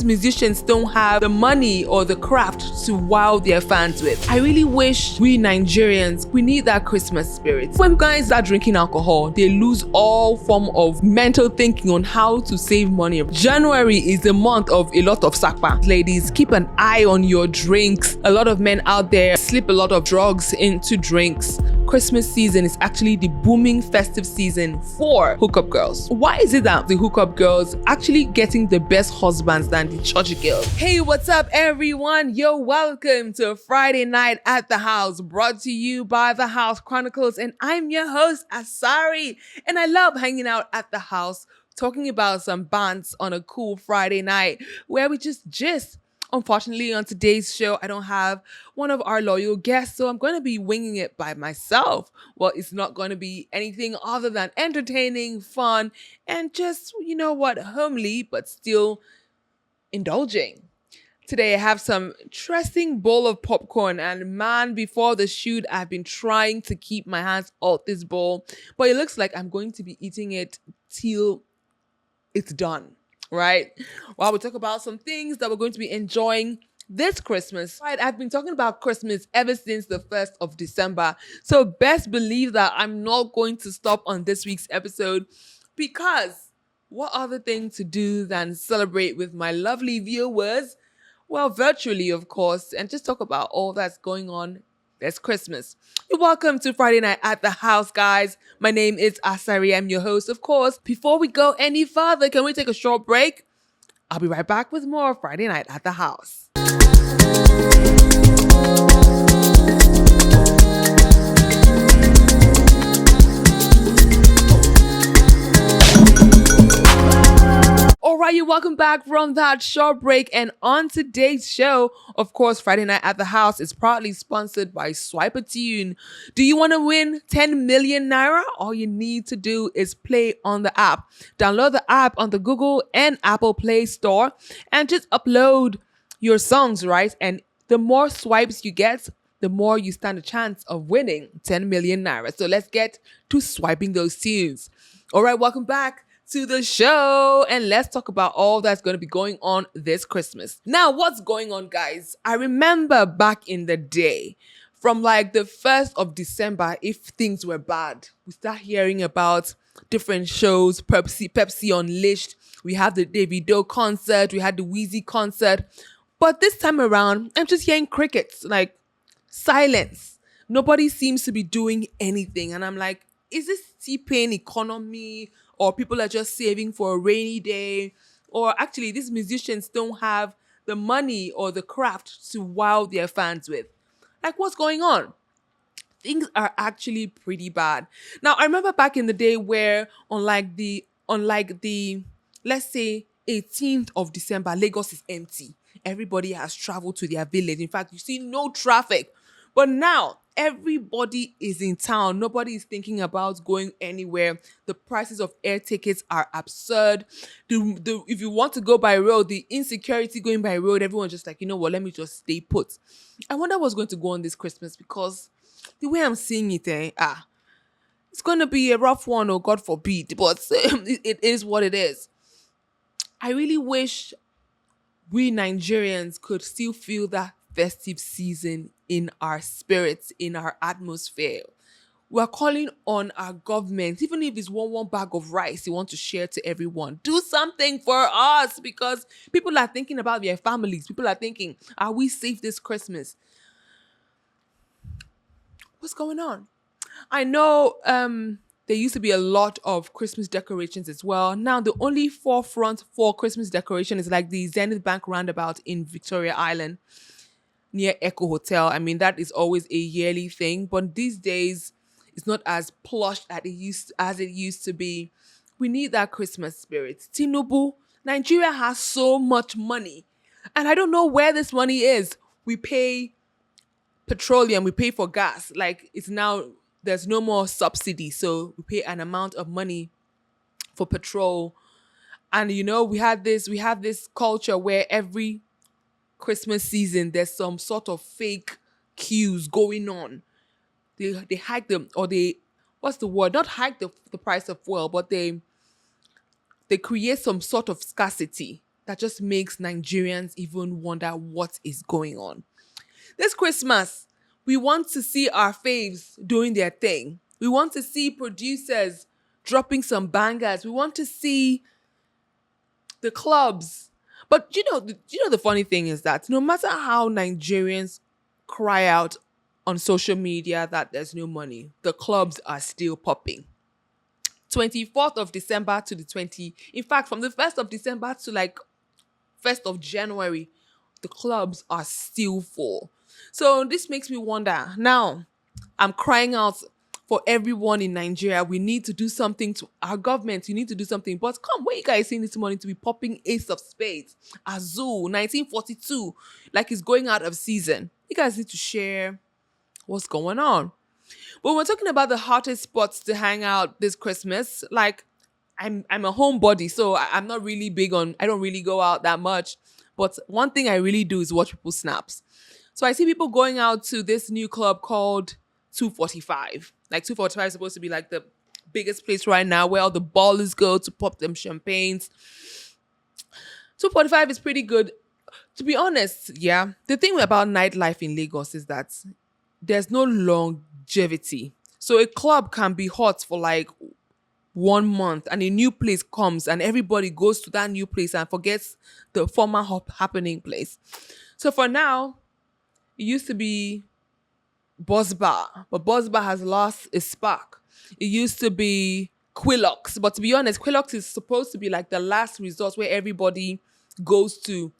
Musicians don't have the money or the craft to wow their fans with. I really wish we Nigerians, we need that Christmas spirit. When guys start drinking alcohol, they lose all form of mental thinking on how to save money. January is the month of a lot of sakpa. Ladies, keep an eye on your drinks. A lot of men out there slip a lot of drugs into drinks. Christmas season is actually the booming festive season for hookup girls. Why is it that the hookup girls actually getting the best husbands than the church girls? Hey, what's up everyone? You're welcome to Friday Night at the House, brought to you by The House Chronicles, and I'm your host Asari, and I love hanging out at the house talking about some bands on a cool Friday night where we just gist. Unfortunately, on today's show, I don't have one of our loyal guests, so I'm going to be winging it by myself. Well, it's not going to be anything other than entertaining, fun, and just, you know what, homely, but still indulging. Today, I have some interesting bowl of popcorn, and man, before the shoot, I've been trying to keep my hands off this bowl, but it looks like I'm going to be eating it till it's done. Right? Well, we'll talk about some things that we're going to be enjoying this Christmas. Right, I've been talking about Christmas ever since the 1st of December. So best believe that I'm not going to stop on this week's episode, because what other thing to do than celebrate with my lovely viewers? Well, virtually, of course, and just talk about all that's going on this Christmas. You're welcome to Friday Night at the House, guys. My name is Asari. I'm your host, of course. Before we go any further, can we take a short break? I'll be right back with more Friday Night at the House. Alright, you're welcome back from that short break, and on today's show, of course, Friday Night at the House is proudly sponsored by Swipe a Tune. Do you want to win 10 million naira? All you need to do is play on the app. Download the app on the Google and Apple Play Store and just upload your songs, right? And the more swipes you get, the more you stand a chance of winning 10 million naira. So let's get to swiping those tunes. Alright, welcome back to the show, and let's talk about all that's going to be going on this Christmas. Now, what's going on, guys? I remember back in the day, from like the 1st of December, if things were bad, we start hearing about different shows. Pepsi Unleashed, we have the Davido concert, we had the Wheezy concert, but this time around, I'm just hearing crickets, like silence. Nobody seems to be doing anything, and I'm like, is this T-Pain economy? Or people are just saving for a rainy day? Or actually, these musicians don't have the money or the craft to wow their fans with. Like, what's going on? Things are actually pretty bad. Now, I remember back in the day where unlike the let's say 18th of December, Lagos is empty. Everybody has traveled to their village. In fact, you see no traffic. But now, everybody is in town. Nobody is thinking about going anywhere. The prices of air tickets are absurd. If you want to go by road, the insecurity going by road, everyone's just like, you know what, let me just stay put. I wonder what's going to go on this Christmas, because the way I'm seeing it, it's going to be a rough one, or God forbid, but it is what it is. I really wish we Nigerians could still feel that festive season in our spirits, in our atmosphere. We're calling on our government, even if it's one bag of rice you want to share to everyone. Do something for us, because people are thinking about their families. People are thinking, are we safe this Christmas? What's going on? I know there used to be a lot of Christmas decorations as well. Now, the only forefront for Christmas decoration is like the Zenith Bank roundabout in Victoria Island, near Echo Hotel. I mean, that is always a yearly thing, but these days it's not as plush as it used to be. We need that Christmas spirit. Tinubu, Nigeria has so much money, and I don't know where this money is. We pay petroleum, we pay for gas. Like, it's now, there's no more subsidy, so we pay an amount of money for petrol. And you know, we have this culture where every Christmas season there's some sort of fake queues going on. They hike them, or they, what's the word, not hike the price of fuel, but they create some sort of scarcity. that just makes Nigerians even wonder what is going on. This Christmas, we want to see our faves doing their thing. We want to see producers dropping some bangers. We want to see the clubs. But the funny thing is that no matter how Nigerians cry out on social media that there's no money, the clubs are still popping. 24th of December to the 20, in fact, from the 1st of December to like 1st of January, the clubs are still full. So this makes me wonder. Now, I'm crying out for everyone in Nigeria. We need to do something to our government. You need to do something. But come, where you guys seeing this money to be popping Ace of Spades, Azul, 1942, like it's going out of season? You guys need to share what's going on. But we're talking about the hottest spots to hang out this Christmas. Like, I'm a homebody, so I'm not really big on. I don't really go out that much. But one thing I really do is watch people's snaps. So I see people going out to this new club called 245. Like 245 is supposed to be like the biggest place right now where all the ballers go to pop them champagnes. 245 is pretty good. To be honest, yeah. The thing about nightlife in Lagos is that there's no longevity. So a club can be hot for like 1 month and a new place comes and everybody goes to that new place and forgets the former happening place. So for now, it used to be Buzz Bar, but Buzz Bar has lost its spark. It used to be Quillox, but to be honest, Quillox is supposed to be like the last resort where everybody goes to,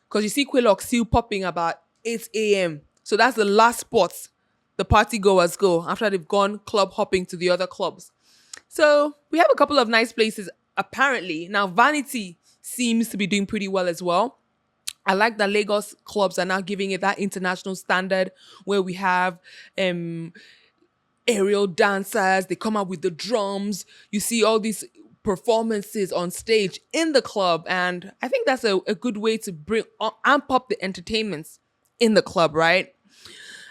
because you see Quillox still popping about 8 a.m. So that's the last spot the party goers go after they've gone club hopping to the other clubs. So we have a couple of nice places apparently. Now Vanity seems to be doing pretty well as well. I like that Lagos clubs are now giving it that international standard where we have aerial dancers. They come out with the drums. You see all these performances on stage in the club. And I think that's a good way to amp up the entertainments in the club, right?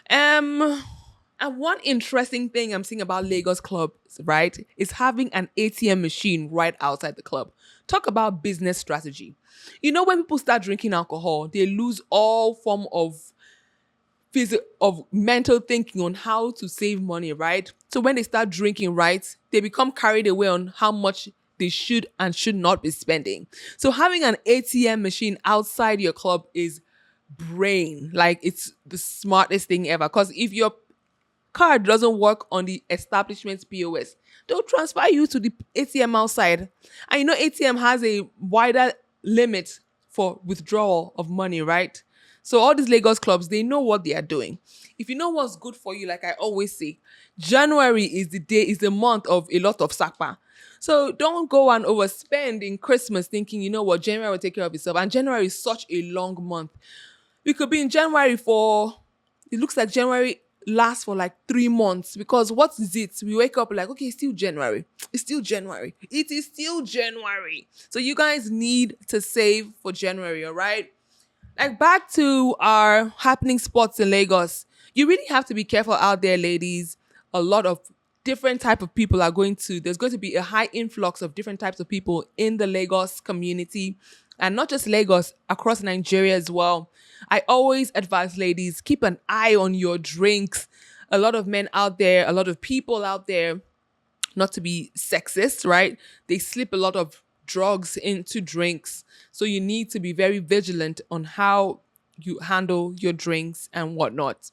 And one interesting thing I'm seeing about Lagos clubs, right, is having an ATM machine right outside the club. Talk about business strategy. You know, when people start drinking alcohol, they lose all form of mental thinking on how to save money, right? So when they start drinking, right, they become carried away on how much they should and should not be spending. So having an ATM machine outside your club is brain. Like, it's the smartest thing ever. Because if your card doesn't work on the establishment's POS, they'll transfer you to the ATM outside. And you know, ATM has a wider limit for withdrawal of money, right? So all these Lagos clubs, they know what they are doing. If you know what's good for you, like I always say, January is the month of a lot of sakpa. So don't go and overspend in Christmas thinking, you know what, January will take care of itself. And January is such a long month. We could be in January it looks like January lasts for like 3 months, because what is it? We wake up like, okay, it's still January. It's still January. It is still January. So you guys need to save for January, all right? Like, back to our happening spots in Lagos. You really have to be careful out there, ladies. A lot of different type of people there's going to be a high influx of different types of people in the Lagos community, and not just Lagos, across Nigeria as well. I always advise ladies, keep an eye on your drinks. A lot of men out there, a lot of people out there, not to be sexist, right? They slip a lot of drugs into drinks. So you need to be very vigilant on how you handle your drinks and whatnot.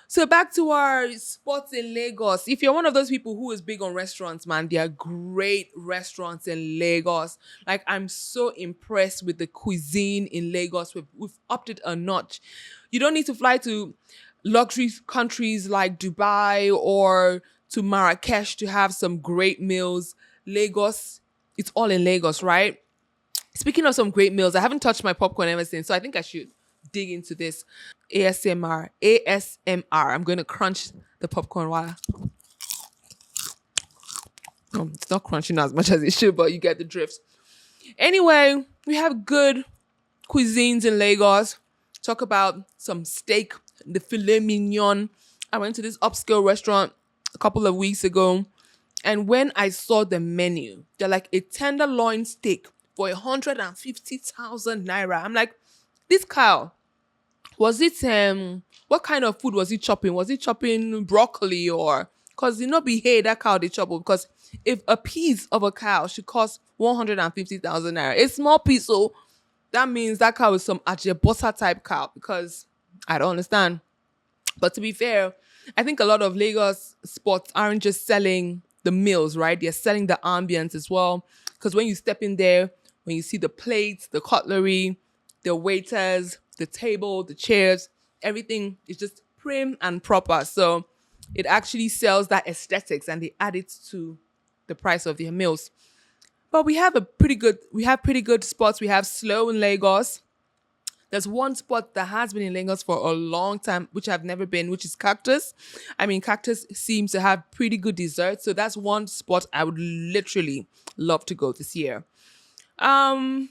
So back to our spots in Lagos. If you're one of those people who is big on restaurants, man, there are great restaurants in Lagos. Like, I'm so impressed with the cuisine in Lagos. We've upped it a notch. You don't need to fly to luxury countries like Dubai or to Marrakesh to have some great meals. Lagos, it's all in Lagos, right? Speaking of some great meals, I haven't touched my popcorn ever since, so I think I should dig into this. ASMR. I'm going to crunch the popcorn while it's not crunching as much as it should, but you get the drift. Anyway, we have good cuisines in Lagos. Talk about some steak, the filet mignon. I went to this upscale restaurant a couple of weeks ago, and when I saw the menu, they're like a tenderloin steak for 150,000 naira. I'm like, this cow, was it what kind of food was it chopping? Was it chopping broccoli or because you know be hey that cow they chop oh, because if a piece of a cow should cost 150,000 naira, a small piece, so that means that cow is some ajebosa type cow because I don't understand. But to be fair, I think a lot of Lagos spots aren't just selling the meals, right? They're selling the ambience as well. Because when you step in there, when you see the plates, the cutlery, the waiters, the table, the chairs, everything is just prim and proper. So it actually sells that aesthetics and they add it to the price of their meals. But we have pretty good spots. We have Slow in Lagos. There's one spot that has been in Lagos for a long time, which I've never been, which is Cactus. I mean, Cactus seems to have pretty good desserts. So that's one spot I would literally love to go this year. Um,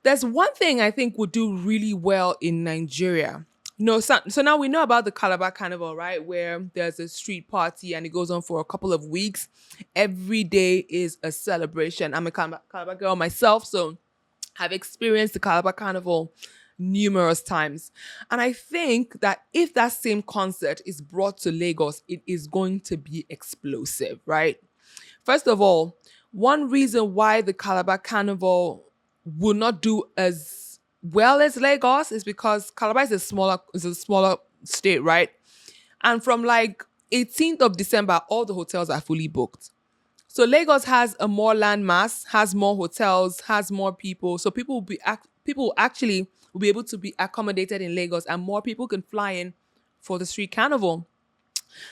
there's one thing I think would do really well in Nigeria. No, so now we know about the Calabar Carnival, right? Where there's a street party and it goes on for a couple of weeks. Every day is a celebration. I'm a Calabar girl myself, so I've experienced the Calabar Carnival numerous times. And I think that if that same concert is brought to Lagos, it is going to be explosive, right? First of all, one reason why the Calabar Carnival will not do as well as Lagos is because Calabar is a smaller state, right? And from like 18th of December, all the hotels are fully booked. So Lagos has a more land mass, has more hotels, has more people. So people actually will be able to be accommodated in Lagos, and more people can fly in for the street carnival.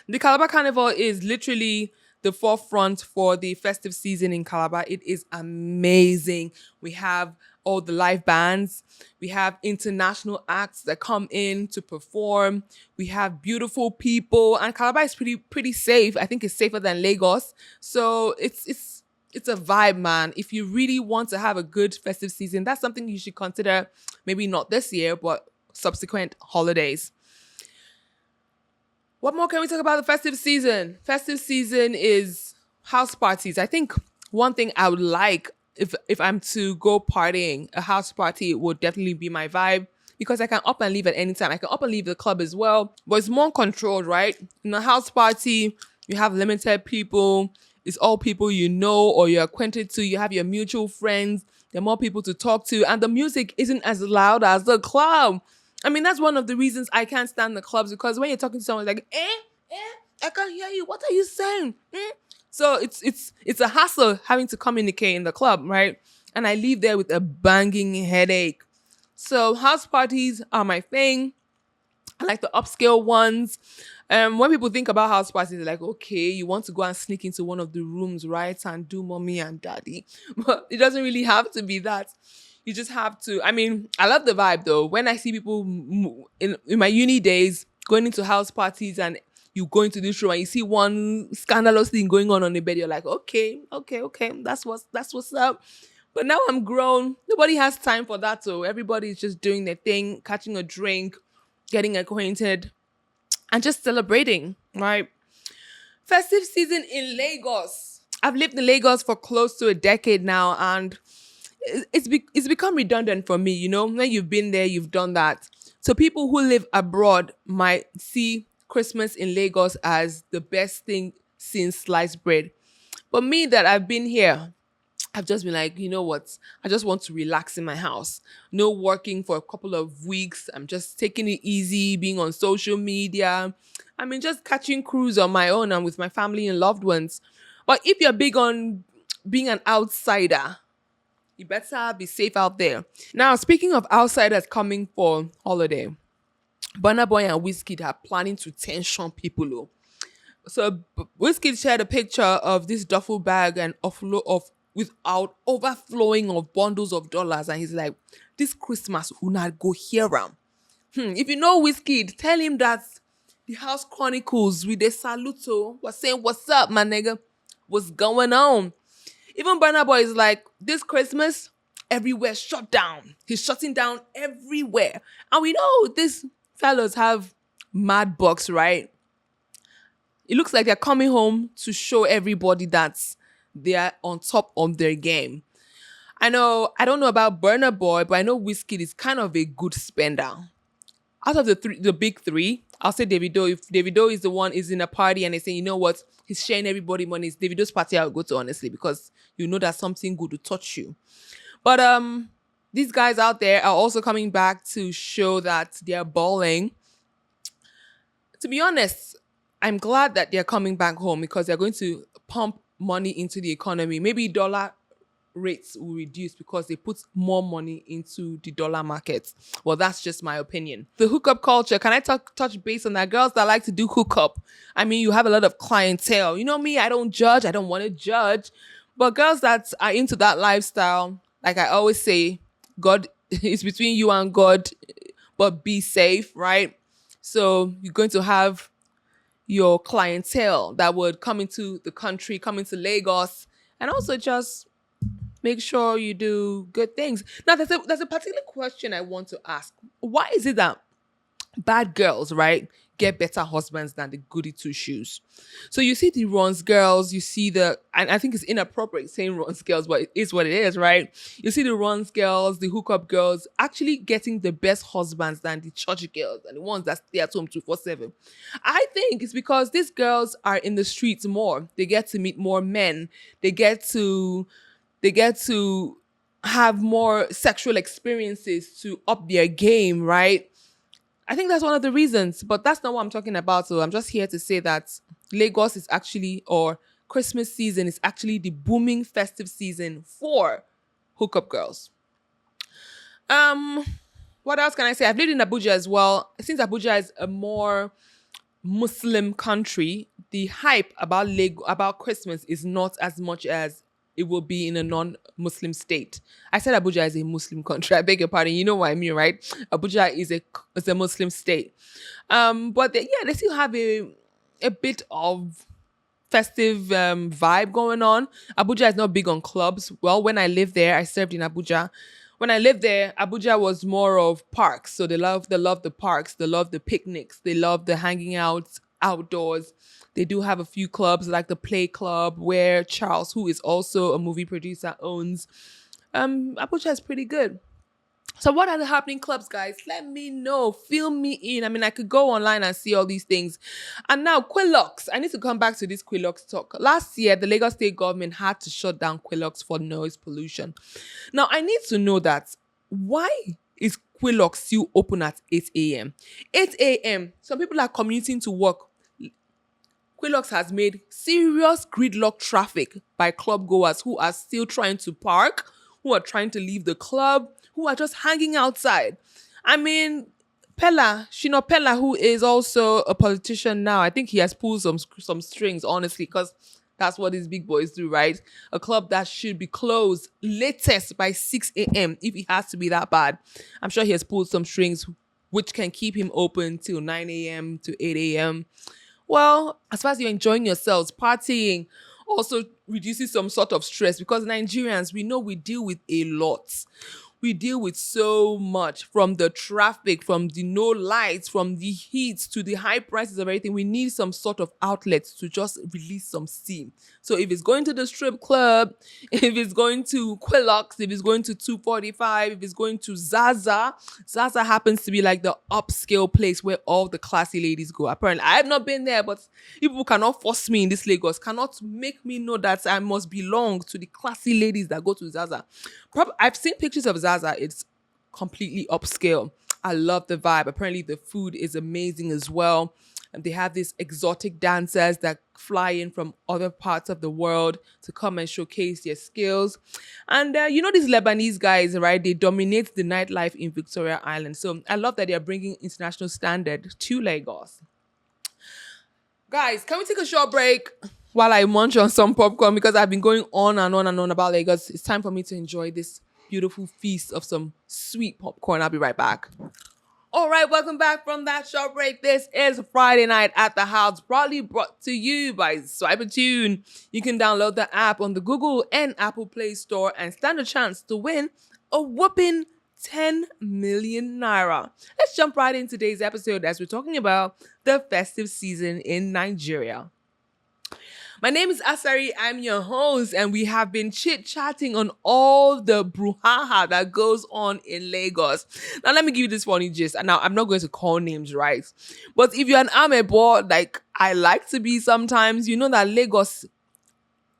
The Calabar Carnival is literally the forefront for the festive season in Calabar. It is amazing. We have all the live bands. We have international acts that come in to perform. We have beautiful people, and Calabar is pretty safe. I think it's safer than Lagos. So it's a vibe, man. If you really want to have a good festive season, that's something you should consider. Maybe not this year, but subsequent holidays. What more can we talk about the festive season? Festive season is house parties. I think one thing I would like if I'm to go partying, a house party would definitely be my vibe because I can up and leave at any time. I can up and leave the club as well, but it's more controlled, right? In a house party, you have limited people. It's all people you know or you're acquainted to. You have your mutual friends. There are more people to talk to, and the music isn't as loud as the club. I mean, that's one of the reasons I can't stand the clubs because when you're talking to someone, it's like, I can't hear you. What are you saying? So it's a hassle having to communicate in the club, right? And I leave there with a banging headache. So house parties are my thing. I like the upscale ones. When people think about house parties, they're like, okay, you want to go and sneak into one of the rooms, right? And do mommy and daddy. But it doesn't really have to be that. You just have to. I mean, I love the vibe though. When I see people in my uni days going into house parties and you go into this room and you see one scandalous thing going on the bed, you're like, okay, that's what's up. But now I'm grown. Nobody has time for that. So everybody's just doing their thing, catching a drink, getting acquainted, and just celebrating, right? Festive season in Lagos. I've lived in Lagos for close to a decade now, and it's become redundant for me, you know. When you've been there, you've done that. So people who live abroad might see Christmas in Lagos as the best thing since sliced bread. But me that I've been here, I've just been like, you know what? I just want to relax in my house. No working for a couple of weeks. I'm just taking it easy, being on social media. I mean, just catching cruise on my own and with my family and loved ones. But if you're big on being an outsider, you better be safe out there. Now, speaking of outsiders coming for holiday, Burna Boy and Wizkid are planning to tension people. Oh. So Wizkid shared a picture of this duffel bag and without overflowing of bundles of dollars, and he's like, "This Christmas will not go here am." If you know Wizkid, tell him that the House Chronicles with the saluto was saying, "What's up, my nigga? What's going on?" Even Burna Boy is like, this Christmas, everywhere shut down. He's shutting down everywhere. And we know these fellas have mad bucks, right? It looks like they're coming home to show everybody that they are on top of their game. I don't know about Burner Boy, but I know Whiskey is kind of a good spender. Out of the big three, I'll say Davido. If Davido is the one is in a party and they say, you know what, he's sharing everybody money, it's Davido's party I'll go to, honestly, because you know that something good to touch you. But these guys out there are also coming back to show that they're balling. To be honest, I'm glad that they're coming back home because they're going to pump money into the economy. Maybe dollar rates will reduce because they put more money into the dollar market. Well, that's just my opinion. The hookup culture, can I touch base on that? Girls that like to do hookup. I mean, you have a lot of clientele. You know me, I don't judge. I don't want to judge. But girls that are into that lifestyle, like I always say, God is between you and God, but be safe, right? So you're going to have your clientele that would come into the country, come into Lagos, and also just make sure you do good things. Now, there's a particular question I want to ask. Why is it that bad girls, right, get better husbands than the goody two shoes? So you see the runs girls, you see and I think it's inappropriate saying runs girls, but it is what it is, right? You see the runs girls, the hookup girls actually getting the best husbands than the church girls and the ones that stay at home 247. I think it's because these girls are in the streets more. They get to meet more men. They get to have more sexual experiences to up their game, right? I think that's one of the reasons, but that's not what I'm talking about. So I'm just here to say that Lagos is actually, or Christmas season is actually the booming festive season for hookup girls. What else can I say? I've lived in Abuja as well. Since Abuja is a more Muslim country, the hype about Christmas is not as much as it will be in a non-Muslim state. I said Abuja is a Muslim country. I beg your pardon. You know what I mean, right? Abuja is a Muslim state. But they still have a bit of festive vibe going on. Abuja is not big on clubs. Well, when I lived there, I served in Abuja. When I lived there, Abuja was more of parks. So they love the parks. They love the picnics. They love the hanging out outdoors. They do have a few clubs like the Play Club where Charles, who is also a movie producer, owns. Abuja is pretty good. So what are the happening clubs, guys? Let me know. Fill me in. I mean, I could go online and see all these things. And now, Quilox. I need to come back to this Quilox talk. Last year, the Lagos state government had to shut down Quilox for noise pollution. Now, I need to know that. Why is Quilox still open at 8 a.m.? 8 a.m. Some people are commuting to work. Quilox has made serious gridlock traffic by club goers who are still trying to park, who are trying to leave the club, who are just hanging outside. I mean, Shino Pella, who is also a politician now, I think he has pulled some strings, honestly, because that's what these big boys do, right? A club that should be closed latest by 6 a.m. if it has to be that bad. I'm sure he has pulled some strings which can keep him open till 9 a.m. to 8 a.m. Well, as far as you're enjoying yourselves, partying also reduces some sort of stress because Nigerians, we know we deal with a lot. We deal with so much, from the traffic, from the no lights, from the heat to the high prices of everything. We need some sort of outlets to just release some steam. So if it's going to the strip club, if it's going to Quilox, if it's going to 245, if it's going to Zaza happens to be like the upscale place where all the classy ladies go. Apparently, I have not been there, but people cannot force me in this Lagos, cannot make me know that I must belong to the classy ladies that go to Zaza. I've seen pictures of Zaza. It's completely upscale. I love the vibe. Apparently, the food is amazing as well. And they have these exotic dancers that fly in from other parts of the world to come and showcase their skills. And these Lebanese guys, right? They dominate the nightlife in Victoria Island. So I love that they are bringing international standard to Lagos. Guys, can we take a short break while I munch on some popcorn, because I've been going on and on and on about Lagos. It's time for me to enjoy this beautiful feast of some sweet popcorn. I'll be right back. All right, welcome back from that short break. This is Friday Night at the House, proudly brought to you by Tune. You can download the app on the Google and Apple Play Store and stand a chance to win a whopping 10 million naira. Let's jump right into today's episode as we're talking about the festive season in Nigeria. My name is Asari. I'm your host, and we have been chit-chatting on all the brouhaha that goes on in Lagos. Now, let me give you this funny gist. And now, I'm not going to call names, right? But if you're an amebo, like I like to be sometimes, you know that Lagos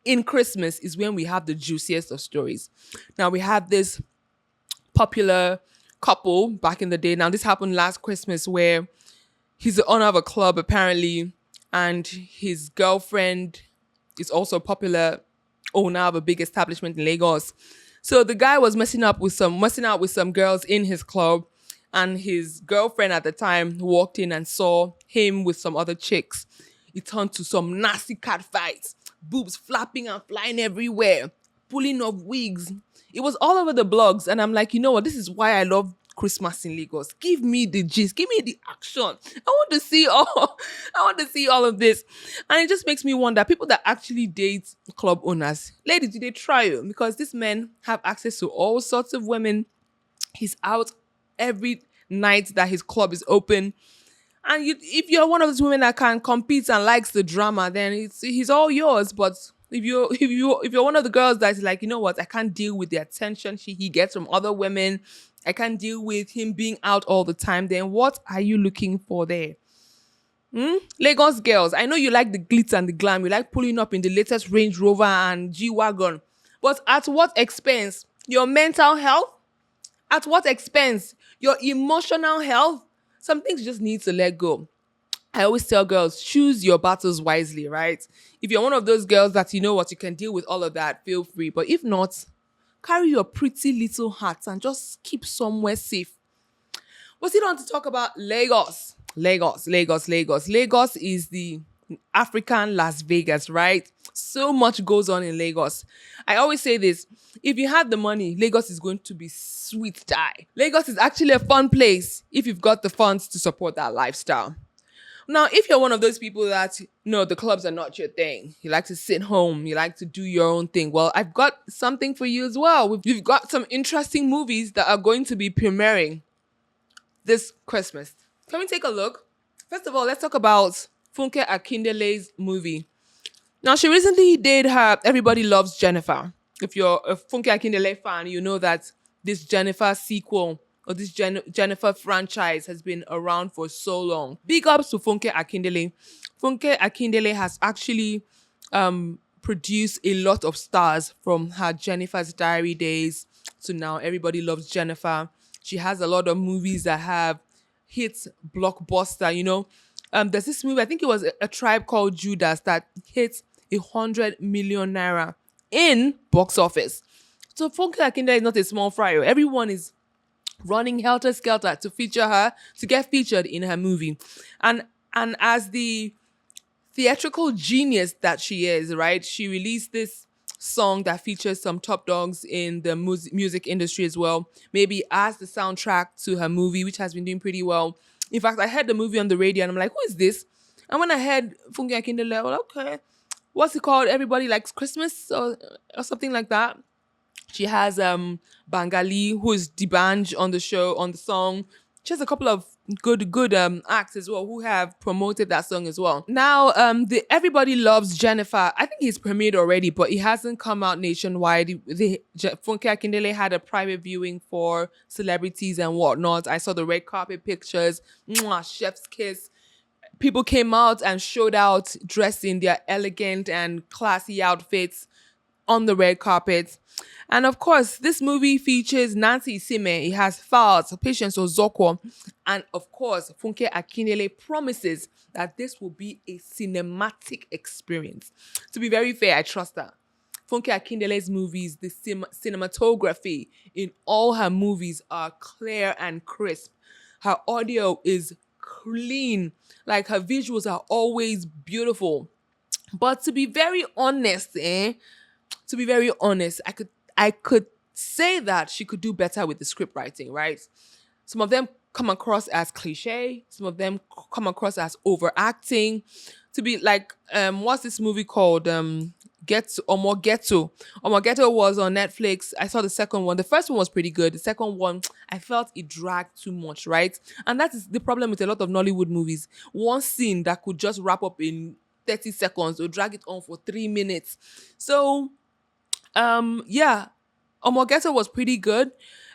in Christmas is when we have the juiciest of stories. Now, we have this popular couple back in the day. Now, this happened last Christmas where he's the owner of a club, apparently, and his girlfriend is also a popular owner of a big establishment in Lagos. So the guy was messing out with some girls in his club, and his girlfriend at the time walked in and saw him with some other chicks. It turned to some nasty cat fights, boobs flapping and flying everywhere, pulling off wigs. It was all over the blogs, and I'm like, you know what? This is why I love Christmas in Lagos. Give me the gist, give me the action. I want to see all I want to see all of this. And it just makes me wonder, people that actually date club owners, ladies, do they try you? Because these men have access to all sorts of women. He's out every night that his club is open. And if you're one of those women that can compete and likes the drama, then he's all yours. But if you're one of the girls that's like, you know what, I can't deal with the attention he gets from other women, I can't deal with him being out all the time, then what are you looking for there? Lagos girls, I know you like the glitz and the glam. You like pulling up in the latest Range Rover and G-Wagon. But at what expense? Your mental health? At what expense? Your emotional health? Some things you just need to let go. I always tell girls, choose your battles wisely, right? If you're one of those girls that you know what, you can deal with all of that, feel free. But if not, carry your pretty little heart and just keep somewhere safe. We'll sit on to talk about Lagos. Lagos is the African Las Vegas, right? So much goes on in Lagos. I always say this, if you have the money, Lagos is going to be sweet die. Lagos is actually a fun place if you've got the funds to support that lifestyle. Now, if you're one of those people that, no, the clubs are not your thing, you like to sit home, you like to do your own thing, well, I've got something for you as well. We've got some interesting movies that are going to be premiering this Christmas. Can we take a look? First of all, let's talk about Funke Akindele's movie. Now, she recently did her Everybody Loves Jenifa. If you're a Funke Akindele fan, you know that this Jenifa sequel or this Jenifer franchise has been around for so long. Big ups to Funke Akindele. Funke Akindele has actually produced a lot of stars from her Jennifer's Diary days to now Everybody Loves Jennifer. She has a lot of movies that have hit blockbuster, you know. There's this movie, I think it was a Tribe Called Judas, that hit 100 million naira in box office. So Funke Akindele is not a small fry. Everyone is running helter-skelter to feature her, to get featured in her movie. And as the theatrical genius that she is, right, she released this song that features some top dogs in the music industry as well, maybe as the soundtrack to her movie, which has been doing pretty well. In fact, I heard the movie on the radio and I'm like, who is this? And when I heard Funke Akindele, well, okay, what's it called? Everybody Likes Christmas or something like that. She has Bangali, who is Dibanj on the show, on the song. She has a couple of good acts as well who have promoted that song as well. Now, the Everybody Loves Jennifer, I think he's premiered already, but it hasn't come out nationwide. Funke Akindele had a private viewing for celebrities and whatnot. I saw the red carpet pictures, chef's kiss. People came out and showed out dressed in their elegant and classy outfits on the red carpet. And of course, this movie features Nancy Isime, it has Falz, Patience Ozokwo, and of course, Funke Akindele promises that this will be a cinematic experience. To be very fair, I trust her. Funke Akindele's movies, the cinematography in all her movies are clear and crisp. Her audio is clean, like her visuals are always beautiful. But to be very honest, I could say that she could do better with the script writing, right? Some of them come across as cliche. Some of them come across as overacting. To be like, what's this movie called? Omogeto. Omogeto was on Netflix. I saw the second one. The first one was pretty good. The second one, I felt it dragged too much, right? And that is the problem with a lot of Nollywood movies. One scene that could just wrap up in 30 seconds. They'll drag it on for 3 minutes. So yeah, Omogeto was pretty good.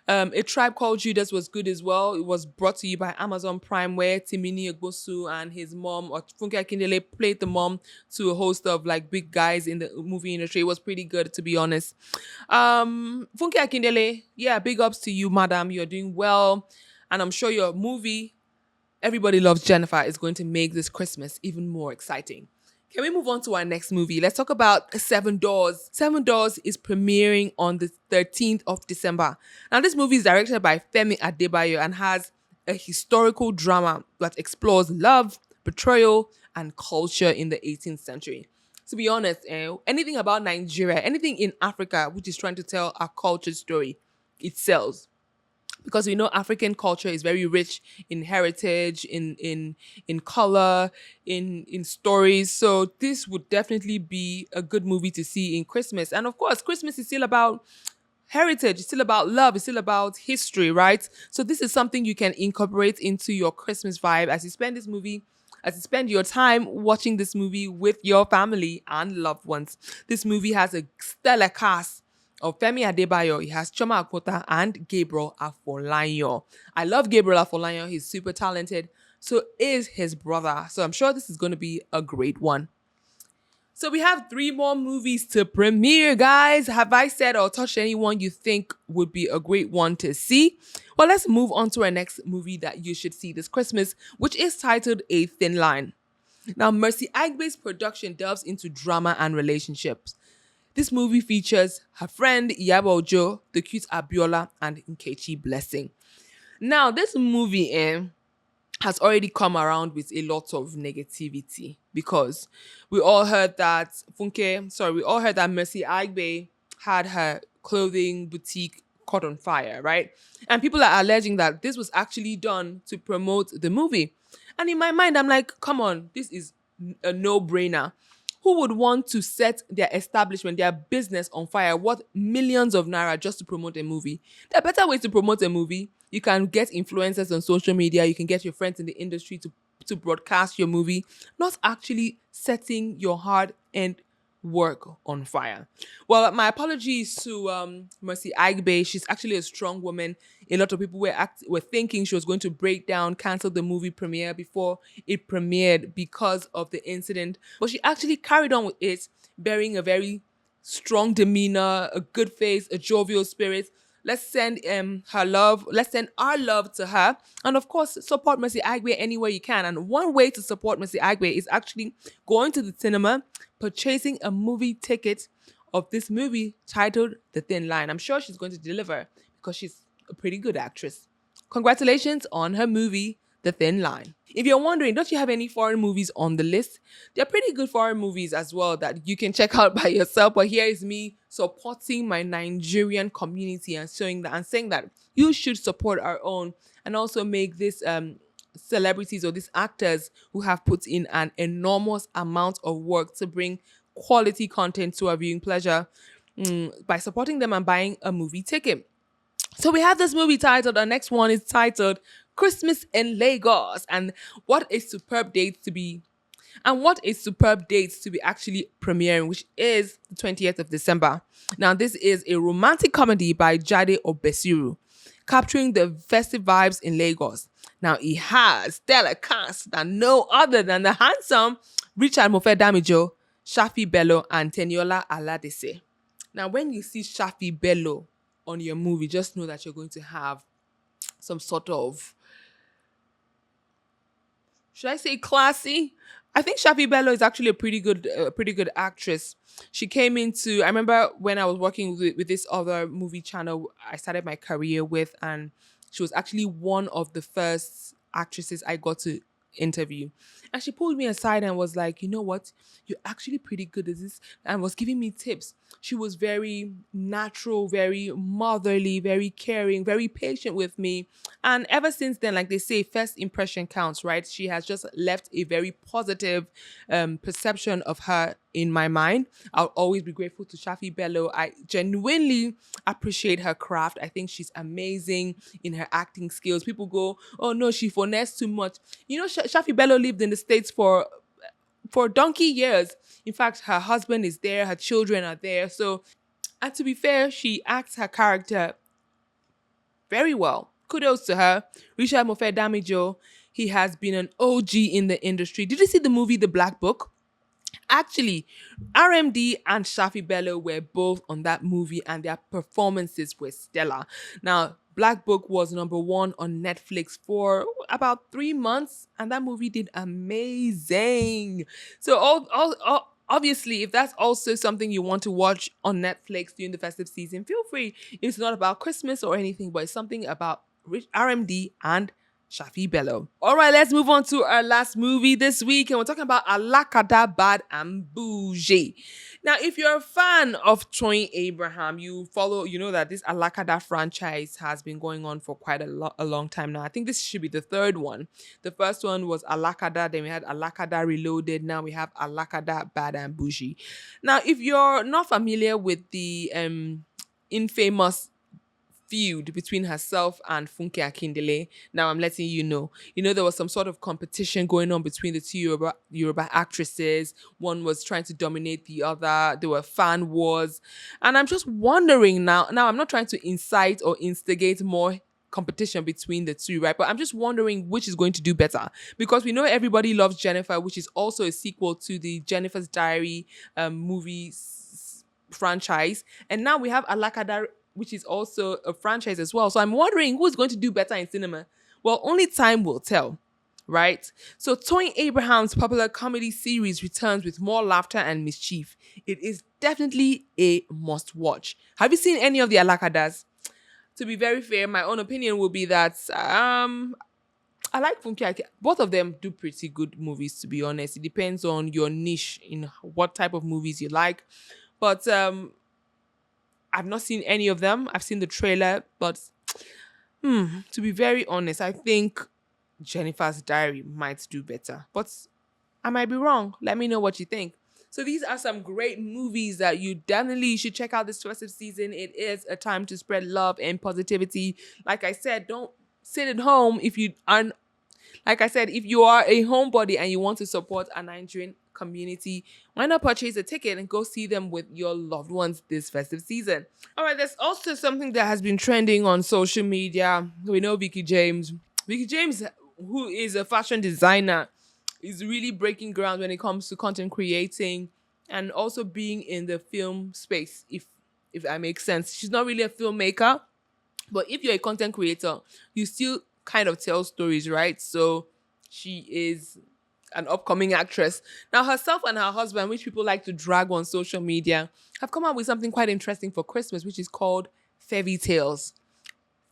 A Tribe Called Judas was good as well. It was brought to you by Amazon Prime, where Timini Egbosu and his mom, or Funke Akindele, played the mom to a host of like big guys in the movie industry. It was pretty good, to be honest. Funke Akindele, yeah, big ups to you, madam. You're doing well, and I'm sure your movie, Everybody Loves Jennifer, is going to make this Christmas even more exciting. Can we move on to our next movie? Let's talk about Seven Doors. Seven Doors is premiering on the 13th of December. Now, this movie is directed by Femi Adebayo and has a historical drama that explores love, betrayal, and culture in the 18th century. To be honest, anything about Nigeria, anything in Africa which is trying to tell a culture story, it sells, because we know African culture is very rich in heritage, in color, in stories. So this would definitely be a good movie to see in Christmas. And of course, Christmas is still about heritage, it's still about love, it's still about history, right? So this is something you can incorporate into your Christmas vibe as you spend this movie, as you spend your time watching this movie with your family and loved ones. This movie has a stellar cast of Femi Adebayo. He has Choma Akpota and Gabriel Afolayan. I love Gabriel Afolayan. He's super talented. So is his brother. So I'm sure this is going to be a great one. So we have 3 more movies to premiere, guys. Have I said or touched anyone you think would be a great one to see? Well, let's move on to our next movie that you should see this Christmas, which is titled A Thin Line. Now, Mercy Aigbe's production delves into drama and relationships. This movie features her friend Iyabo Ojo, the cute Abiola, and Nkechi Blessing. Now, this movie has already come around with a lot of negativity, because we all heard that Mercy Aigbe had her clothing boutique caught on fire, right? And people are alleging that this was actually done to promote the movie. And in my mind, I'm like, come on, this is a no-brainer. Who would want to set their establishment, their business on fire, worth millions of naira just to promote a movie? There are better ways to promote a movie. You can get influencers on social media. You can get your friends in the industry to broadcast your movie, not actually setting your hard-earned work on fire. Well, my apologies to Mercy Aigbe. She's actually a strong woman. A lot of people were thinking she was going to break down, cancel the movie premiere before it premiered because of the incident. But she actually carried on with it, bearing a very strong demeanor, a good face, a jovial spirit. Let's send her love. Let's send our love to her. And of course, support Mercy Aigbe anywhere you can. And one way to support Mercy Aigbe is actually going to the cinema, purchasing a movie ticket of this movie titled The Thin Line. I'm sure she's going to deliver because she's a pretty good actress. Congratulations on her movie, The Thin Line. If you're wondering, don't you have any foreign movies on the list? There are pretty good foreign movies as well that you can check out by yourself. But here is me supporting my Nigerian community and saying that you should support our own, and also make this celebrities or these actors who have put in an enormous amount of work to bring quality content to our viewing pleasure, by supporting them and buying a movie ticket. So we have this movie titled, our next one is titled Christmas in Lagos. And what a superb date to be actually premiering, which is the 20th of December. Now, this is a romantic comedy by Jade Obesiru, capturing the festive vibes in Lagos. Now, it has stellar cast and no other than the handsome Richard Mofe-Damijo, Shafi Bello, and Teniola Aladese. Now, when you see Shafi Bello on your movie, just know that you're going to have some sort of, should I say, classy? I think Shafi Bello is actually a pretty good actress. She came into, I remember when I was working with this other movie channel I started my career with, and she was actually one of the first actresses I got to interview. And she pulled me aside and was like, you know what? You're actually pretty good at this. And was giving me tips. She was very natural, very motherly, very caring, very patient with me. And ever since then, like they say, first impression counts, right? She has just left a very positive perception of her in my mind. I'll always be grateful to Shafi Bello. I genuinely appreciate her craft. I think she's amazing in her acting skills. People go, oh no, she finessed too much. You know, Shafi Bello lived in the States for for donkey years. In fact, her husband is there, her children are there. So, and to be fair, she acts her character very well. Kudos to her. Richard Mofe Damijo, he has been an OG in the industry. Did you see the movie The Black Book? Actually, RMD and Shafi Bello were both on that movie and their performances were stellar. Now, Black Book was number one on Netflix for about 3 months and that movie did amazing. So, obviously, if that's also something you want to watch on Netflix during the festive season, feel free. It's not about Christmas or anything, but it's something about RMD and Shafi Bello. All right, let's move on to our last movie this week. And we're talking about Alakada Bad Boujee. Now, if you're a fan of Toyin Abraham, you know that this Alakada franchise has been going on for quite a long time now. I think this should be the third one. The first one was Alakada, then we had Alakada Reloaded. Now we have Alakada Bad Boujee. Now, if you're not familiar with the infamous feud between herself and Funke Akindele. Now I'm letting you know. You know, there was some sort of competition going on between the two Yoruba actresses. One was trying to dominate the other. There were fan wars. And I'm just wondering now I'm not trying to incite or instigate more competition between the two, right? But I'm just wondering which is going to do better. Because we know everybody loves Jenifa, which is also a sequel to the Jennifer's Diary movie franchise. And now we have Alakada, which is also a franchise as well. So I'm wondering who's going to do better in cinema. Well, only time will tell, right? So Toyin Abraham's popular comedy series returns with more laughter and mischief. It is definitely a must watch. Have you seen any of the Alakadas? To be very fair, my own opinion will be that I like Funke. Both of them do pretty good movies, to be honest. It depends on your niche in what type of movies you like. But I've not seen any of them. I've seen the trailer, but to be very honest, I think Jennifer's Diary might do better. But I might be wrong. Let me know what you think. So these are some great movies that you definitely should check out this festive season. It is a time to spread love and positivity. Like I said, don't sit at home if you aren't. Like I said, if you are a homebody and you want to support a Nigerian community, why not purchase a ticket and go see them with your loved ones this festive season? All right, there's also something that has been trending on social media. We know Vicky James. Vicky James, who is a fashion designer, is really breaking ground when it comes to content creating and also being in the film space, if that makes sense. She's not really a filmmaker, but if you're a content creator, you still kind of tell stories, right? So she is an upcoming actress. Now, herself and her husband, which people like to drag on social media, have come up with something quite interesting for Christmas, which is called Fairy Tales.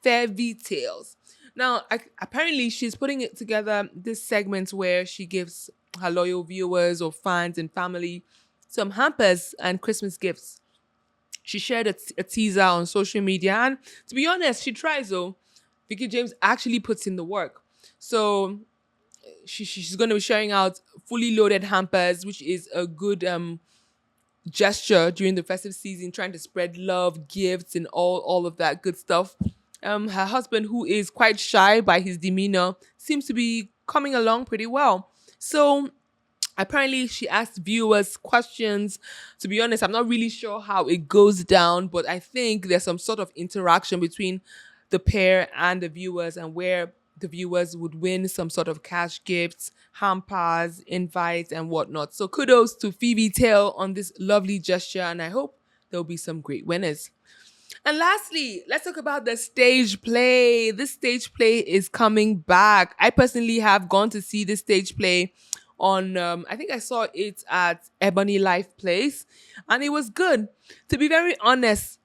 Fairy Tales. Now, apparently, she's putting it together this segment where she gives her loyal viewers or fans and family some hampers and Christmas gifts. She shared a teaser on social media, and to be honest, she tries though. Vicky James actually puts in the work. So she's going to be sharing out fully loaded hampers, which is a good gesture during the festive season, trying to spread love, gifts, and all of that good stuff. Her husband, who is quite shy by his demeanor, seems to be coming along pretty well. So apparently she asked viewers questions. To be honest, I'm not really sure how it goes down, but I think there's some sort of interaction between the pair and the viewers, and where the viewers would win some sort of cash gifts, hampers, invites, and whatnot. So kudos to Phoebe Tail on this lovely gesture, and I hope there'll be some great winners. And lastly, let's talk about the stage play. This stage play is coming back. I personally have gone to see this stage play on, I think I saw it at Ebony Life Place, and it was good. To be very honest,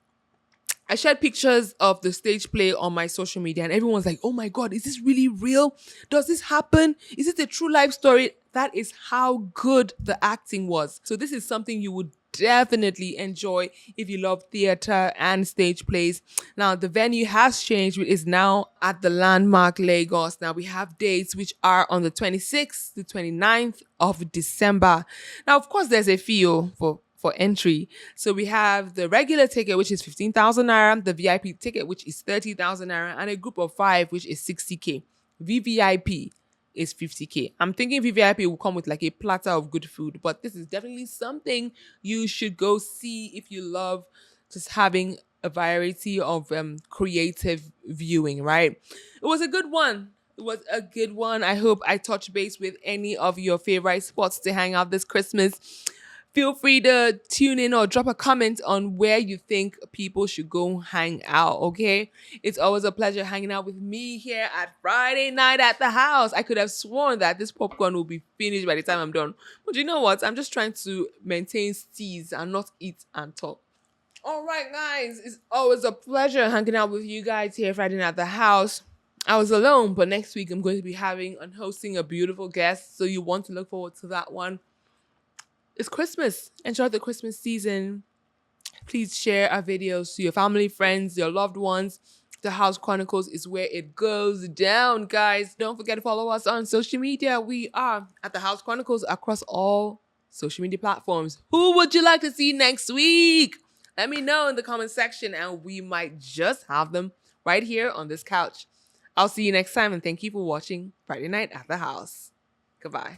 I shared pictures of the stage play on my social media and everyone's like, oh my God, is this really real? Does this happen? Is it a true life story? That is how good the acting was. So this is something you would definitely enjoy if you love theater and stage plays. Now, the venue has changed. It is now at the Landmark Lagos. Now, we have dates which are on the 26th to 29th of December. Now, of course, there's a fee for entry. So we have the regular ticket, which is 15,000 naira, the VIP ticket, which is 30,000 naira, and a group of 5, which is 60K. VVIP is 50K. I'm thinking VVIP will come with like a platter of good food, but this is definitely something you should go see if you love just having a variety of creative viewing, right? It was a good one. It was a good one. I hope I touch base with any of your favorite spots to hang out this Christmas. Feel free to tune in or drop a comment on where you think people should go hang out, okay? It's always a pleasure hanging out with me here at Friday Night at the House. I could have sworn that this popcorn will be finished by the time I'm done. But you know what? I'm just trying to maintain steez and not eat and talk. All right, guys. It's always a pleasure hanging out with you guys here Friday Night at the House. I was alone, but next week I'm going to be having and hosting a beautiful guest, so you want to look forward to that one. It's Christmas. Enjoy the Christmas season. Please share our videos to your family, friends, your loved ones. The House Chronicles is where it goes down, guys. Don't forget to follow us on social media. We are at the House Chronicles across all social media platforms. Who would you like to see next week? Let me know in the comment section and we might just have them right here on this couch. I'll see you next time and thank you for watching Friday Night at the House. Goodbye.